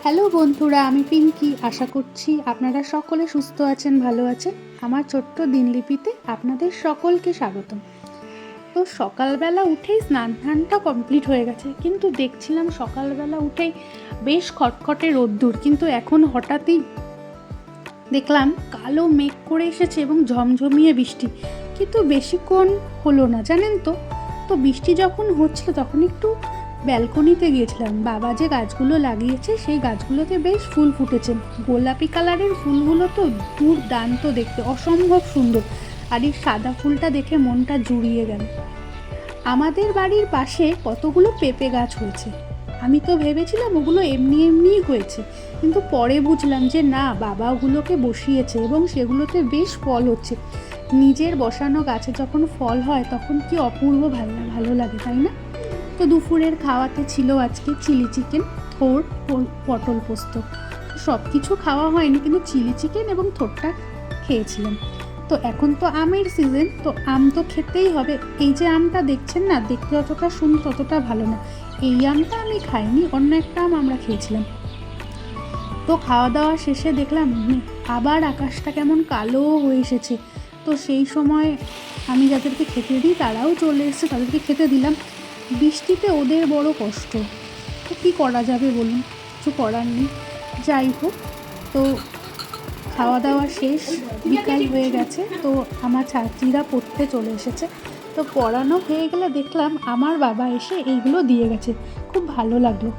Hello বন্ধুরা, আমি পিঙ্কি। আশা করছি আপনারা সকলে সুস্থ আছেন, ভালো আছেন। আমার ছোট্ট দিনলিপিতে আপনাদের সকলকে স্বাগতম। তো সকালবেলা উঠেই স্নানটা কমপ্লিট হয়ে গেছে, কিন্তু দেখছিলাম সকালবেলা উঠেই বেশ খটখটে রোদ্দুর, কিন্তু এখন হঠাৎই দেখলাম কালো মেঘ করে এসেছে এবং ঝমঝমিয়ে বৃষ্টি, কিন্তু বেশিক্ষণ হলো না, জানেন তো। তো বৃষ্টি যখন হচ্ছিল তখন একটু ব্যালকনিতে গিয়েছিলাম। বাবা যে গাছগুলো লাগিয়েছে সেই গাছগুলোতে বেশ ফুল ফুটেছে। গোলাপি কালারের ফুলগুলো তো দুর্দান্ত দেখতে, অসম্ভব সুন্দর। আর এই সাদা ফুলটা দেখে মনটা জুড়িয়ে গেল। আমাদের বাড়ির পাশে কতগুলো পেঁপে গাছ হয়েছে। আমি তো ভেবেছিলাম ওগুলো এমনি এমনিই হয়েছে, কিন্তু পরে বুঝলাম যে না, বাবা ওগুলোকে বসিয়েছে এবং সেগুলোতে বেশ ফল হচ্ছে। নিজের বসানো গাছে যখন ফল হয় তখন কি অপূর্ব ভালো লাগে, তাই না? তো দুপুরের খাওয়াতে ছিল আজকে চিলি চিকেন, থোড়, পটল পোস্ত। সব কিছু খাওয়া হয়নি, কিন্তু চিলি চিকেন এবং থোড়টা খেয়েছিলাম। তো এখন তো আমের সিজন, তো আম তো খেতেই হবে। এই যে আমটা দেখছেন না, দেখতে যতটা সুন্দর ততটা ভালো না। এই আমটা আমি খাইনি, অন্য একটা আম আমরা খেয়েছিলাম। তো খাওয়া দাওয়া শেষে দেখলাম আবার আকাশটা কেমন কালো হয়ে এসেছে। তো সেই সময় আমি যাদেরকে খেতে দিই তারাও চলে এসেছে, তাদেরকে খেতে দিলাম। বৃষ্টিতে ওদের বড় কষ্ট, তো কী করা যাবে বলুন, কিছু করার নেই। যাই হোক, তো খাওয়া দাওয়া শেষ, বিকাল হয়ে গেছে। তো আমার ছাত্রীরা পড়তে চলে এসেছে। তো পড়ানো হয়ে গেলে দেখলাম আমার বাবা এসে এইগুলো দিয়ে গেছে, খুব ভালো লাগলো।